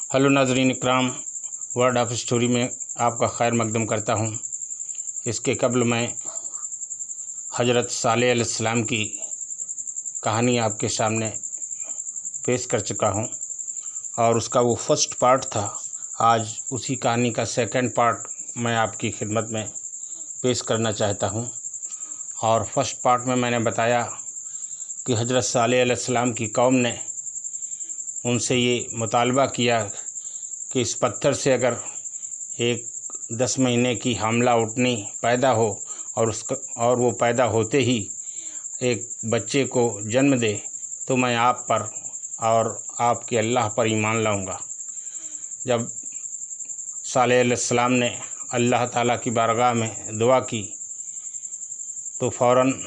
Hello नाज़रीन इकराम, word of story में आपका खैर मकदम करता हूँ। इसके कबल मैं हज़रत सालेह अलैहिस्सलाम की कहानी आपके सामने पेश कर चुका हूँ और उसका वो फर्स्ट पार्ट था। आज उसी कहानी का सेकंड पार्ट मैं आपकी खिदमत में पेश करना चाहता हूँ। और फर्स्ट पार्ट में मैंने बताया कि हज़रत सालेह अलैहिस्सलाम की कौम ने उनसे ये मुतालबा किया कि इस पत्थर से अगर एक 10 महीने की हामला ऊँटनी पैदा हो और वो पैदा होते ही एक बच्चे को जन्म दे तो मैं आप पर और आपके अल्लाह पर ईमान लाऊंगा। जब सालेह अलैहिस्सलाम ने अल्लाह ताला की बारगाह में दुआ की तो फ़ौरन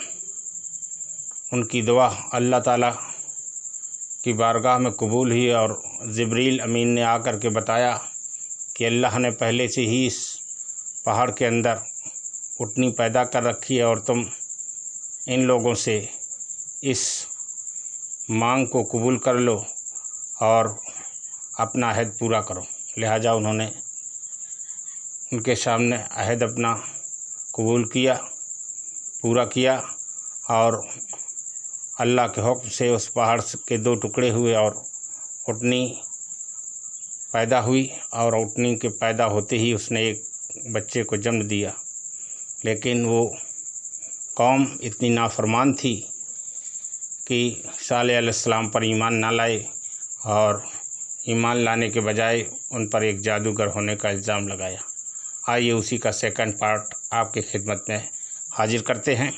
उनकी दुआ अल्लाह ताला की बारगाह में कबूल हुई और जिब्रील अमीन ने आकर के बताया कि अल्लाह ने पहले से ही इस पहाड़ के अंदर ऊँटनी पैदा कर रखी है और तुम इन लोगों से इस मांग को कबूल कर लो और अपना अहद पूरा करो। लिहाजा उन्होंने उनके सामने अहद अपना कबूल किया, पूरा किया और अल्लाह के हुक्म से उस पहाड़ के 2 टुकड़े हुए और ऊँटनी पैदा हुई और ऊँटनी के पैदा होते ही उसने एक बच्चे को जन्म दिया। लेकिन वो कौम इतनी नाफरमान थी कि सालेह अलैहिस्सलाम पर ईमान ना लाए और ईमान लाने के बजाय उन पर एक जादूगर होने का इल्ज़ाम लगाया। आइए उसी का सेकंड पार्ट आपके खिदमत में हाजिर करते हैं।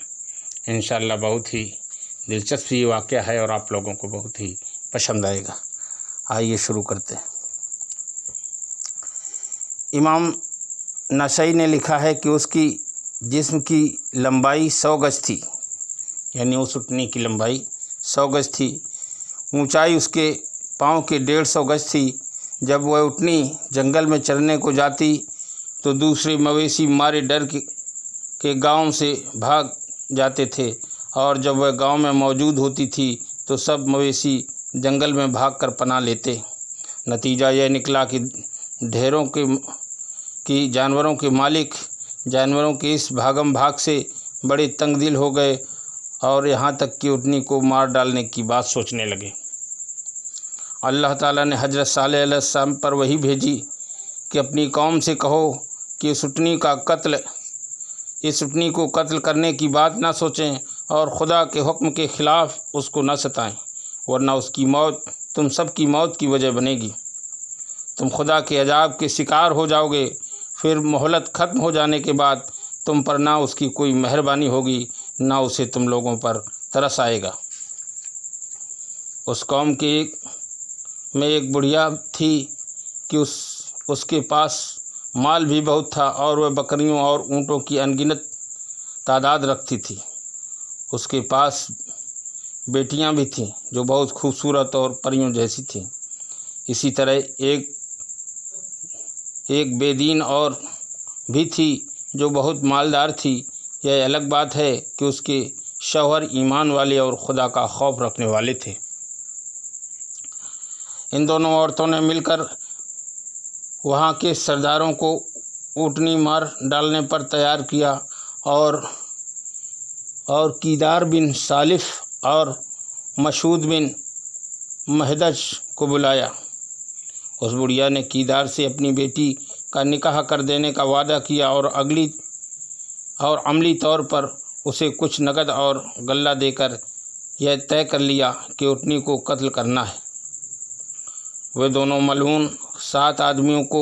इंशाअल्लाह बहुत ही दिलचस्प ये वाक़या है और आप लोगों को बहुत ही पसंद आएगा। आइए शुरू करते हैं। इमाम नसई ने लिखा है कि उसकी जिस्म की लंबाई 100 गज थी, यानी उस ऊँटनी की लंबाई 100 गज थी। ऊंचाई उसके पाँव के 150 गज थी। जब वह ऊँटनी जंगल में चरने को जाती तो दूसरे मवेशी मारे डर के गांव से भाग जाते थे और जब वह गांव में मौजूद होती थी तो सब मवेशी जंगल में भागकर पनाह लेते। नतीजा यह निकला कि ढेरों की जानवरों के मालिक जानवरों के इस भागम भाग से बड़े तंगदिल हो गए और यहाँ तक कि ऊँटनी को मार डालने की बात सोचने लगे। अल्लाह ताला ने हज़रत सालेह अलैहिस्सलाम पर वही भेजी कि अपनी कौम से कहो कि इस ऊँटनी को कत्ल करने की बात ना सोचें और खुदा के हुक्म के ख़िलाफ़ उसको न सताएं, वरना उसकी मौत तुम सब की मौत की वजह बनेगी। तुम खुदा के अजाब के शिकार हो जाओगे। फिर मोहलत ख़त्म हो जाने के बाद तुम पर ना उसकी कोई मेहरबानी होगी, ना उसे तुम लोगों पर तरस आएगा। उस कौम में एक बुढ़िया थी कि उसके पास माल भी बहुत था और वह बकरियों और ऊँटों की अनगिनत तादाद रखती थी। उसके पास बेटियां भी थीं जो बहुत खूबसूरत और परियों जैसी थीं। इसी तरह एक बेदीन और भी थी जो बहुत मालदार थी। यह अलग बात है कि उसके शौहर ईमान वाले और खुदा का खौफ रखने वाले थे। इन दोनों औरतों ने मिलकर वहाँ के सरदारों को ऊँटनी मार डालने पर तैयार किया और कीदार बिन सालिफ और मशहूद बिन महदज को बुलाया। उस बुढ़िया ने कीदार से अपनी बेटी का निकाह कर देने का वादा किया और अमली तौर पर उसे कुछ नकद और गल्ला देकर यह तय कर लिया कि ऊँटनी को कत्ल करना है। वे दोनों मलऊन 7 आदमियों को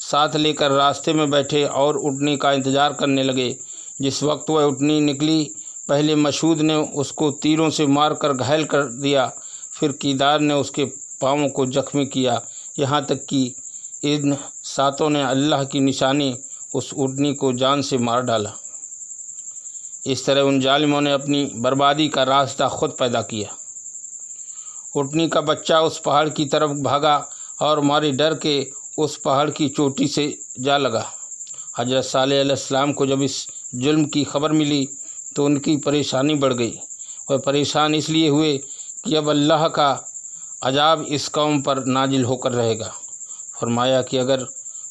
साथ लेकर रास्ते में बैठे और ऊँटनी का इंतज़ार करने लगे। जिस वक्त वह ऊँटनी निकली, पहले मशहूद ने उसको तीरों से मारकर घायल कर दिया। फिर कीदार ने उसके पाँवों को जख्मी किया, यहाँ तक कि इन 7 ने अल्लाह की निशानी उस ऊँटनी को जान से मार डाला। इस तरह उन जालिमों ने अपनी बर्बादी का रास्ता खुद पैदा किया। ऊँटनी का बच्चा उस पहाड़ की तरफ भागा और मारे डर के उस पहाड़ की चोटी से जा लगा। हज़रत सालेह अलैहिस्सलाम को जब इस जुल्म की खबर मिली तो उनकी परेशानी बढ़ गई। वह परेशान इसलिए हुए कि अब अल्लाह का अजाब इस कौम पर नाजिल होकर रहेगा। فرمایا کہ اگر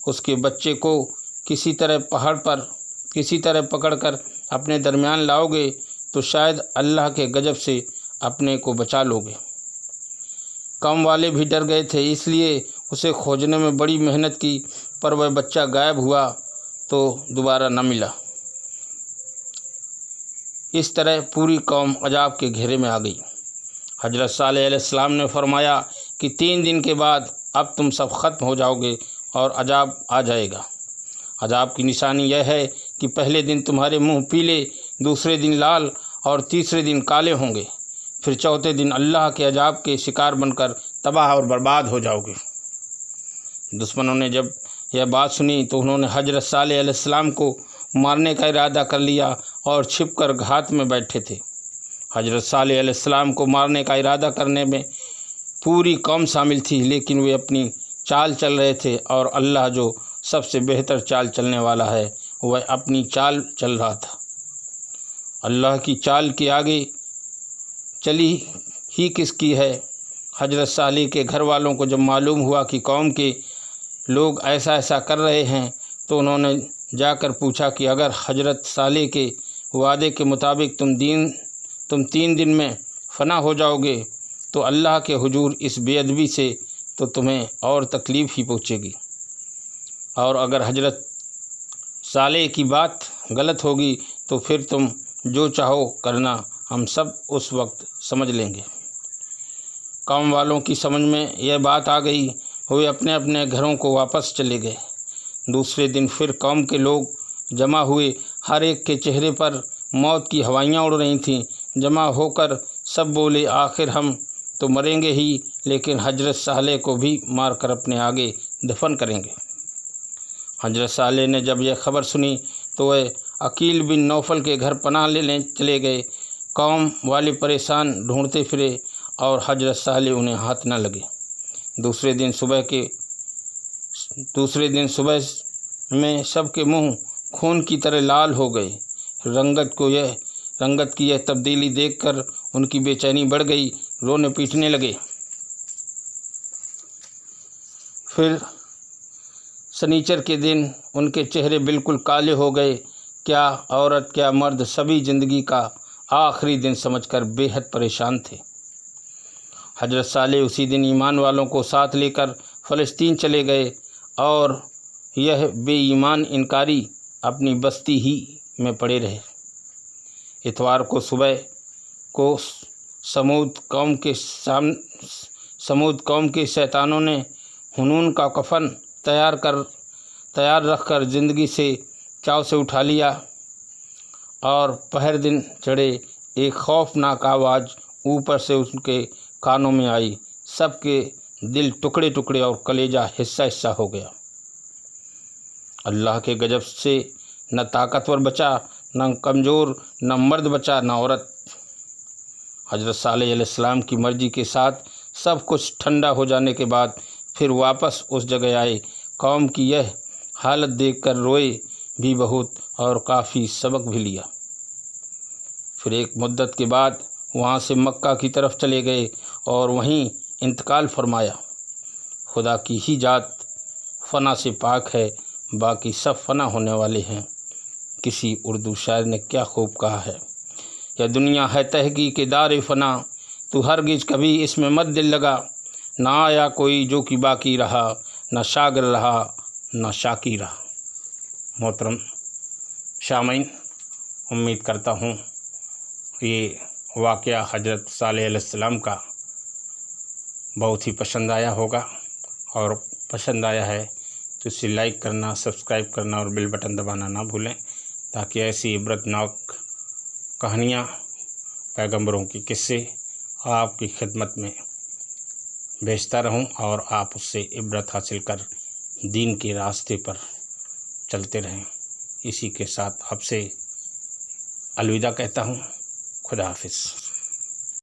اس کے بچے کو کسی طرح پہاڑ پر کسی طرح پکڑ کر اپنے درمیان لاؤ گے تو شاید اللہ کے غضب سے اپنے کو بچا لو گے۔ قوم والے بھی ڈر گئے تھے، اس لیے اسے کھوجنے میں بڑی محنت کی، پر وہ بچہ غائب ہوا تو دوبارہ نہ ملا۔ اس طرح پوری قوم عذاب کے گھیرے میں آ گئی۔ حضرت صالح علیہ السلام نے فرمایا کہ 3 دن کے بعد اب تم سب ختم ہو جاؤ گے اور عذاب آ جائے گا۔ عذاب کی نشانی یہ ہے کہ پہلے دن تمہارے منہ پیلے، دوسرے دن لال اور تیسرے دن کالے ہوں گے، پھر چوتھے دن اللہ کے عذاب کے شکار بن کر تباہ اور برباد ہو جاؤ گے۔ دشمنوں نے جب یہ بات سنی تو انہوں نے حضرت صالح علیہ السلام کو مارنے کا ارادہ کر لیا اور چھپ کر گھات میں بیٹھے تھے۔ حضرت صالح علیہ السلام کو مارنے کا ارادہ کرنے میں پوری قوم شامل تھی، لیکن وہ اپنی چال چل رہے تھے، اور اللہ جو سب سے بہتر چال چلنے والا ہے وہ اپنی چال چل رہا تھا۔ اللہ کی چال کے آگے چلی ہی کس کی ہے؟ حضرت صالح کے گھر والوں کو جب معلوم ہوا کہ قوم کے لوگ ایسا کر رہے ہیں تو انہوں نے جا کر پوچھا کہ اگر حضرت صالح کے وعدے کے مطابق تم 3 دن میں فنا ہو جاؤ گے تو اللہ کے حضور اس بے ادبی سے تو تمہیں اور تکلیف ہی پہنچے گی، اور اگر حضرت صالح کی بات غلط ہوگی تو پھر تم جو چاہو کرنا، ہم سب اس وقت سمجھ لیں گے۔ قوم والوں کی سمجھ میں یہ بات آ گئی، وہ اپنے اپنے گھروں کو واپس چلے گئے۔ دوسرے دن پھر قوم کے لوگ جمع ہوئے، ہر ایک کے چہرے پر موت کی ہوائیاں اڑ رہی تھیں۔ جمع ہو کر سب بولے آخر ہم تو مریں گے ہی، لیکن حضرت صالح کو بھی مار کر اپنے آگے دفن کریں گے۔ حضرت صالح نے جب یہ خبر سنی تو وہ عقیل بن نوفل کے گھر پناہ لینے چلے گئے۔ قوم والے پریشان ڈھونڈتے پھرے اور حضرت صالح انہیں ہاتھ نہ لگے۔ دوسرے دن صبح میں سب کے منہ خون کی طرح لال ہو گئے۔ رنگت کی یہ تبدیلی دیکھ کر ان کی بے چینی بڑھ گئی، رونے پیٹنے لگے۔ پھر سنیچر کے دن ان کے چہرے بالکل کالے ہو گئے۔ کیا عورت کیا مرد، سبھی زندگی کا آخری دن سمجھ کر بے حد پریشان تھے۔ حضرت صالح اسی دن ایمان والوں کو ساتھ لے کر فلسطین چلے گئے، اور یہ بے ایمان انکاری اپنی بستی ہی میں پڑے رہے۔ اتوار کو صبح کو سمود قوم کے شیطانوں نے حنون کا کفن تیار رکھ کر زندگی سے چاو سے اٹھا لیا، اور پہر دن چڑھے ایک خوفناک آواز اوپر سے ان کے کانوں میں آئی۔ سب کے دل ٹکڑے ٹکڑے اور کلیجہ حصہ ہو گیا۔ اللہ کے غضب سے نہ طاقتور بچا، نہ کمزور، نہ مرد بچا، نہ عورت۔ حضرت صالح علیہ السلام کی مرضی کے ساتھ سب کچھ ٹھنڈا ہو جانے کے بعد پھر واپس اس جگہ آئے۔ قوم کی یہ حالت دیکھ کر روئے بھی بہت اور کافی سبق بھی لیا۔ پھر ایک مدت کے بعد وہاں سے مکہ کی طرف چلے گئے اور وہیں انتقال فرمایا۔ خدا کی ہی ذات فنا سے پاک ہے، باقی سب فنا ہونے والے ہیں۔ کسی اردو شاعر نے کیا خوب کہا ہے، یہ دنیا ہے تحقیق دار فنا، تو ہرگز کبھی اس میں مت دل لگا۔ نہ آیا کوئی جو کہ باقی رہا، نہ شاگر رہا نہ شاکی رہا۔ محترم سامعین، امید کرتا ہوں یہ واقعہ حضرت صالح علیہ السلام کا بہت ہی پسند آیا ہوگا، اور پسند آیا ہے تو اسے لائک کرنا، سبسکرائب کرنا اور بیل بٹن دبانا نہ بھولیں، تاکہ ایسی عبرتناک کہانیاں، پیغمبروں کی قصے آپ کی خدمت میں بھیجتا رہوں، اور آپ اس سے عبرت حاصل کر دین کے راستے پر چلتے رہیں۔ اسی کے ساتھ آپ سے الوداع کہتا ہوں۔ خدا حافظ۔